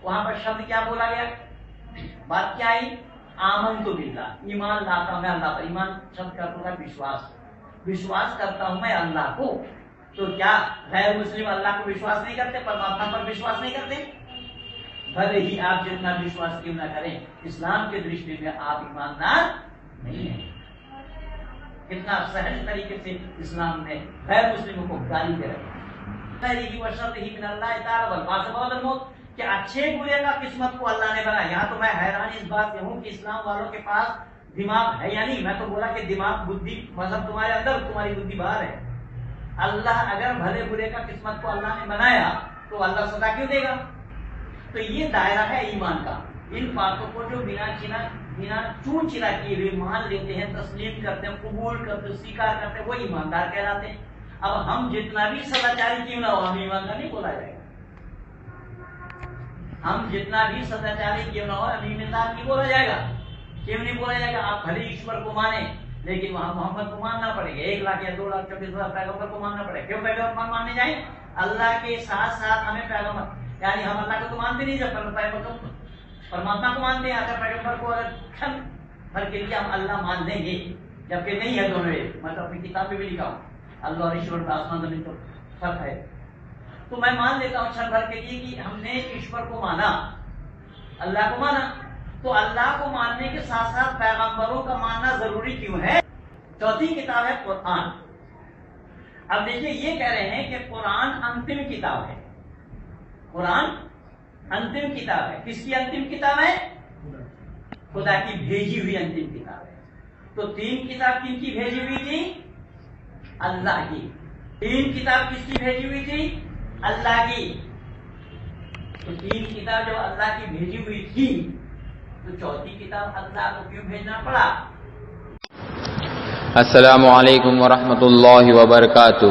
وہاں پر شبد کیا بولا گیا؟ بات کیا آئی؟ آمنت باللہ، ایمان لاتا ہوں میں اللہ پر. ایمان شبد کا ہوتا ہے وشواس کرتا ہوں میں اللہ کو. تو کیا غیر مسلم اللہ کو وشواس نہیں کرتے؟ پرماتما پر وشواس نہیں کرتے؟ بھلے ہی آپ جتنا وشواس کیوں نہ کریں، اسلام کے درشٹی میں آپ ایماندار نہیں ہیں. کتنا سہج طریقے سے اسلام نے غیر مسلموں کو گالی دے رہے کہ اچھے برے کا قسمت کو اللہ نے بنایا. یہاں تو میں حیران اس بات سے ہوں کہ اسلام والوں کے پاس دماغ ہے یا نہیں. میں تو بولا کہ دماغ بدھی مذہب تمہارے اندر، تمہاری بدھی باہر ہے. اللہ اگر بھلے برے کا قسمت کو اللہ نے بنایا تو اللہ سزا کیوں دے گا؟ تو یہ دائرہ ہے ایمان کا. ان باتوں کو جو بنا چون چرا کیے ہوئے مان لیتے ہیں، تسلیم کرتے ہیں، قبول کرتے ہیں، سویکار کرتے ہیں، وہ ایماندار کہلاتے ہیں. اب ہم جتنا بھی سداچاری کیوں نہ ہو، ہم ایماندار نہیں بولا جائے گا. ہم جتنا بھی سداچاری کیوں نہ ہو، ہم ایماندار نہیں بولا جائے گا. کیوں نہیں بولا جائے گا؟ آپ بھلے ایشور کو مانیں لیکن وہاں محمد کو ماننا پڑے گا. 1 لاکھ یا 2,24,000 پیغمبر کو ماننا پڑے گا. کیوں پیغمبر ماننے جائیں؟ اللہ کے ساتھ ساتھ ہمیں پیغمبر، یعنی ہم اللہ کو تو مانتے نہیں، جب پرماتما کو مانتے ہیں. اگر پیغمبر کو اگر کھن بھر کے لیے ہم اللہ مان لیں گے، جبکہ نہیں ہے دونوں. میں تو اپنی کتاب میں بھی لکھا ہوں اللہ اور ایشور کا آسمان زمین تو فرق ہے. تو میں مان لیتا ہوں چھن بھر کے لیے کہ ہم نے ایشور کو مانا، اللہ کو مانا. تو اللہ کو ماننے کے ساتھ ساتھ پیغمبروں کا ماننا ضروری کیوں ہے؟ چوتھی کتاب ہے قرآن. اب دیکھیے یہ کہہ رہے ہیں کہ قرآن انتم کتاب ہے. قرآن انتم کتاب ہے. کس کی انتم کتاب ہے؟ خدا کی بھیجی ہوئی انتم کتاب ہے. تو 3 کتاب کن کی بھیجی ہوئی تھی؟ اللہ کی. 3 کتاب کس کی بھیجی ہوئی تھی؟ اللہ کی. تو 3 کتاب جب اللہ کی بھیجی ہوئی تھی تو چوتھی کتاب اللہ کو کیوں بھیجنا پڑا؟ السلام علیکم ورحمۃ اللہ وبرکاتہ.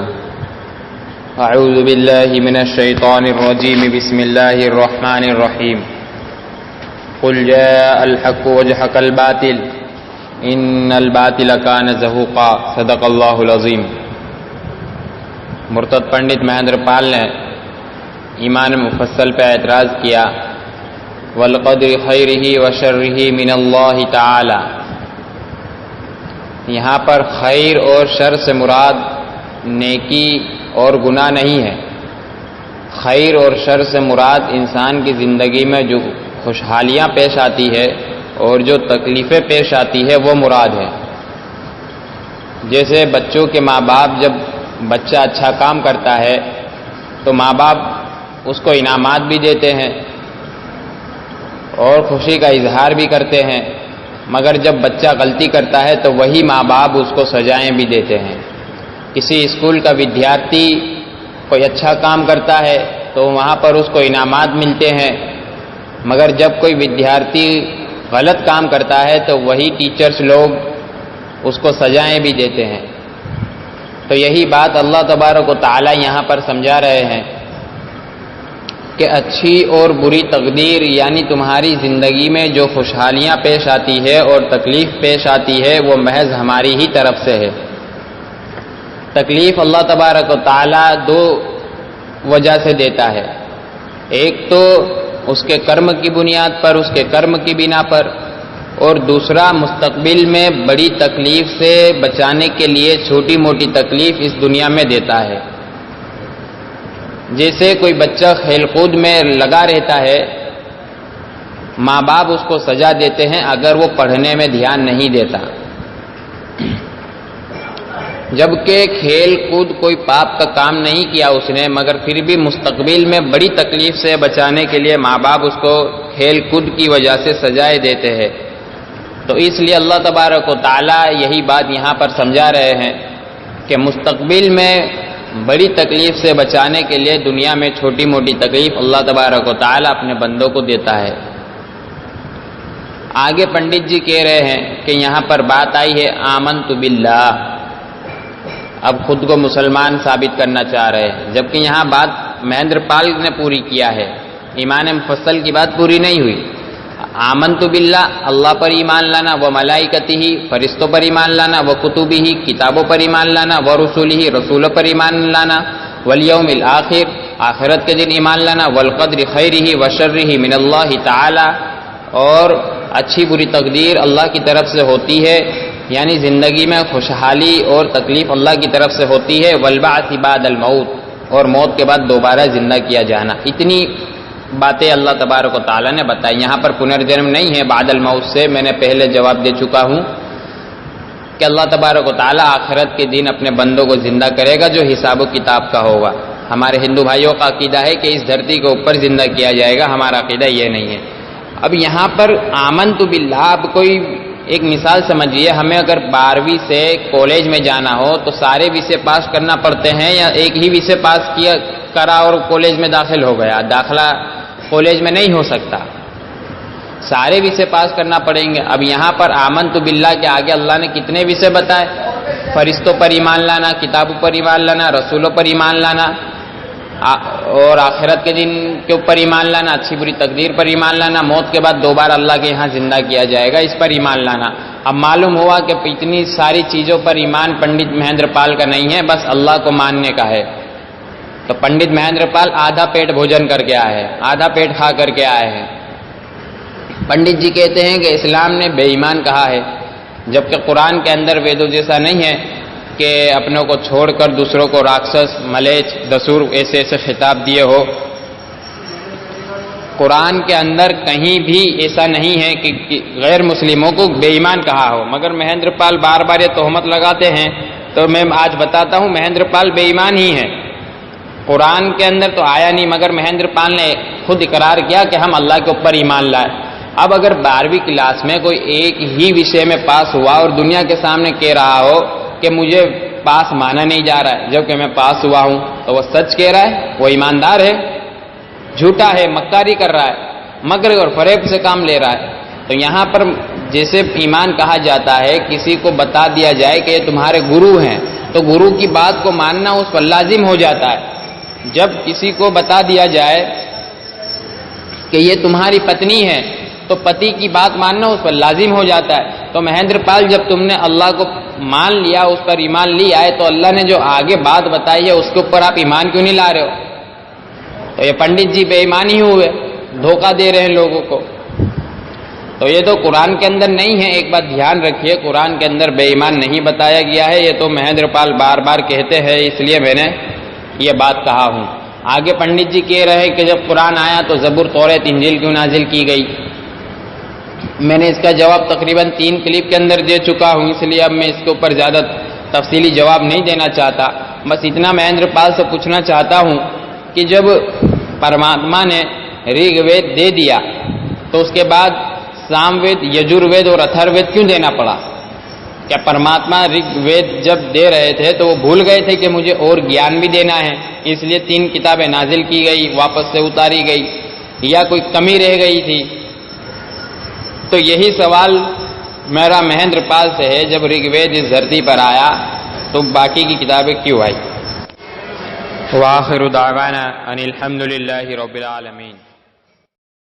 اعوذ باللہ من الشیطان الرجیم. بسم اللہ الرحمن الرحیم. قل جاء الحق وزهق الباطل ان الباطل کان زہوقا. صدق اللہ العظیم. مرتد پنڈت مہندر پال نے ایمان مفصل پہ اعتراض کیا. والقدر خیرہ وشرہ من اللہ تعالی. یہاں پر خیر اور شر سے مراد نیکی اور گناہ نہیں ہے. خیر اور شر سے مراد انسان کی زندگی میں جو خوشحالیاں پیش آتی ہے اور جو تکلیفیں پیش آتی ہے وہ مراد ہے. جیسے بچوں کے ماں باپ جب بچہ اچھا کام کرتا ہے تو ماں باپ اس کو انعامات بھی دیتے ہیں اور خوشی کا اظہار بھی کرتے ہیں، مگر جب بچہ غلطی کرتا ہے تو وہی ماں باپ اس کو سزائیں بھی دیتے ہیں. کسی اسکول کا ودیارتھی کوئی اچھا کام کرتا ہے تو وہاں پر اس کو انعامات ملتے ہیں، مگر جب کوئی ودیارتھی غلط کام کرتا ہے تو وہی ٹیچرز لوگ اس کو سزائیں بھی دیتے ہیں. تو یہی بات اللہ تبارک و تعالی یہاں پر سمجھا رہے ہیں کہ اچھی اور بری تقدیر، یعنی تمہاری زندگی میں جو خوشحالیاں پیش آتی ہے اور تکلیف پیش آتی ہے وہ محض ہماری ہی طرف سے ہے. تکلیف اللہ تبارک و تعالی 2 وجہ سے دیتا ہے. ایک تو اس کے کرم کی بنیاد پر، اس کے کرم کی بنا پر، اور دوسرا مستقبل میں بڑی تکلیف سے بچانے کے لیے چھوٹی موٹی تکلیف اس دنیا میں دیتا ہے. جیسے کوئی بچہ کھیل کود میں لگا رہتا ہے، ماں باپ اس کو سزا دیتے ہیں اگر وہ پڑھنے میں دھیان نہیں دیتا، جبکہ کھیل کود کوئی پاپ کا کام نہیں کیا اس نے، مگر پھر بھی مستقبل میں بڑی تکلیف سے بچانے کے لیے ماں باپ اس کو کھیل کود کی وجہ سے سزائیں دیتے ہیں. تو اس لیے اللہ تبارک و تعالی یہی بات یہاں پر سمجھا رہے ہیں کہ مستقبل میں بڑی تکلیف سے بچانے کے لیے دنیا میں چھوٹی موٹی تکلیف اللہ تبارک و تعالی اپنے بندوں کو دیتا ہے. آگے پنڈت جی کہہ رہے ہیں کہ یہاں پر بات آئی ہے آمنت باللہ. اب خود کو مسلمان ثابت کرنا چاہ رہے ہیں، جبکہ یہاں بات مہندر پال نے پوری کیا ہے، ایمان مفصل کی بات پوری نہیں ہوئی. آمنت باللہ اللہ پر ایمان لانا، و ملائکتہ فرشتوں پر ایمان لانا، و کتبہ کتابوں پر ایمان لانا، و رسولہ رسولوں پر ایمان لانا، والیوم الآخر آخرت کے دن ایمان لانا، والقدر خیرہ وشرہ من اللہ تعالی، اور اچھی بری تقدیر اللہ کی طرف سے ہوتی ہے، یعنی زندگی میں خوشحالی اور تکلیف اللہ کی طرف سے ہوتی ہے، والبعث بعد الموت، اور موت کے بعد دوبارہ زندہ کیا جانا۔ اتنی باتیں اللہ تبارک و تعالیٰ نے بتائی۔ یہاں پر پنرجنم نہیں ہے بعد الموت سے، میں نے پہلے جواب دے چکا ہوں کہ اللہ تبارک و تعالیٰ آخرت کے دن اپنے بندوں کو زندہ کرے گا جو حساب و کتاب کا ہوگا۔ ہمارے ہندو بھائیوں کا عقیدہ ہے کہ اس دھرتی کے اوپر زندہ کیا جائے گا، ہمارا عقیدہ یہ نہیں ہے۔ اب یہاں پر آمنت باللہ، اب کوئی ایک مثال سمجھیے، ہمیں اگر 12ویں سے کالج میں جانا ہو تو سارے وشے پاس کرنا پڑتے ہیں، یا ایک ہی وشے پاس کرا اور کالج میں داخل ہو گیا؟ داخلہ کالج میں نہیں ہو سکتا، سارے وشے پاس کرنا پڑیں گے۔ اب یہاں پر آمنت باللہ کے آگے اللہ نے کتنے وشے بتائے؟ فرشتوں پر ایمان لانا، کتابوں پر ایمان لانا، رسولوں پر ایمان لانا، اور آخرت کے دن کے اوپر ایمان لانا، اچھی بری تقدیر پر ایمان لانا، موت کے بعد دوبارہ اللہ کے یہاں زندہ کیا جائے گا، اس پر ایمان لانا۔ اب معلوم ہوا کہ اتنی ساری چیزوں پر ایمان پنڈت مہیندر پال کا نہیں ہے، بس اللہ کو ماننے کا ہے۔ تو پنڈت مہیندر پال آدھا پیٹ بھوجن کر کے آئے ہیں، آدھا پیٹ کھا کر کے آئے ہیں۔ پنڈت جی کہتے ہیں کہ اسلام نے بے ایمان کہا ہے، جبکہ قرآن کے اندر ویدوں جیسا نہیں ہے کہ اپنوں کو چھوڑ کر دوسروں کو راکشس، ملیچ، دسور ایسے خطاب دیے ہو۔ قرآن کے اندر کہیں بھی ایسا نہیں ہے کہ غیر مسلموں کو بے ایمان کہا ہو، مگر مہیندر پال بار بار یہ تہمت لگاتے ہیں، تو میں آج بتاتا ہوں مہیندر پال بے ایمان ہی ہے۔ قرآن کے اندر تو آیا نہیں، مگر مہیندر پال نے خود اقرار کیا کہ ہم اللہ کے اوپر ایمان لائے۔ اب اگر 12ویں کلاس میں کوئی ایک ہی وشے میں پاس ہوا اور دنیا کے سامنے کہہ رہا ہو کہ مجھے پاس مانا نہیں جا رہا ہے جبکہ میں پاس ہوا ہوں، تو وہ سچ کہہ رہا ہے، وہ ایماندار ہے؟ جھوٹا ہے، مکاری کر رہا ہے، مکر اور فریب سے کام لے رہا ہے۔ تو یہاں پر جیسے ایمان کہا جاتا ہے، کسی کو بتا دیا جائے کہ یہ تمہارے گرو ہیں تو گرو کی بات کو ماننا اس پر لازم ہو جاتا ہے۔ جب کسی کو بتا دیا جائے کہ یہ تمہاری پتنی ہے تو پتی کی بات ماننا اس پر لازم ہو جاتا ہے۔ تو مہیندر پال جب تم نے اللہ کو مان لیا، اس پر ایمان لیا ہے، تو اللہ نے جو آگے بات بتائی ہے اس کے اوپر آپ ایمان کیوں نہیں لا رہے ہو؟ تو یہ پنڈت جی بے ایمان ہی ہوئے، دھوکہ دے رہے ہیں لوگوں کو۔ تو یہ تو قرآن کے اندر نہیں ہے، ایک بات دھیان رکھیے، قرآن کے اندر بے ایمان نہیں بتایا گیا ہے، یہ تو مہیندر پال بار بار کہتے ہیں، اس لیے میں نے یہ بات کہا ہوں۔ آگے پنڈت جی کہہ رہے ہیں کہ جب قرآن آیا تو زبور، توریت، انجیل کیوں نازل کی گئی؟ میں نے اس کا جواب تقریباً 3 کلپ کے اندر دے چکا ہوں، اس لیے اب میں اس کے اوپر زیادہ تفصیلی جواب نہیں دینا چاہتا۔ بس اتنا مہیندر پال سے پوچھنا چاہتا ہوں کہ جب پرماتما نے ریگ وید دے دیا تو اس کے بعد سام وید، یجور وید اور اتھر وید کیوں دینا پڑا؟ کیا پرماتما ریگ وید جب دے رہے تھے تو وہ بھول گئے تھے کہ مجھے اور گیان بھی دینا ہے، اس لیے 3 کتابیں نازل کی گئی، واپس سے اتاری گئی، یا کوئی کمی رہ گئی تھی؟ تو یہی سوال میرا مہیندر پال سے ہے، جب ریگ وید اس دھرتی پر آیا تو باقی کی کتابیں کیوں آئی؟ وآخر دعوانا ان الحمد للہ رب العالمین۔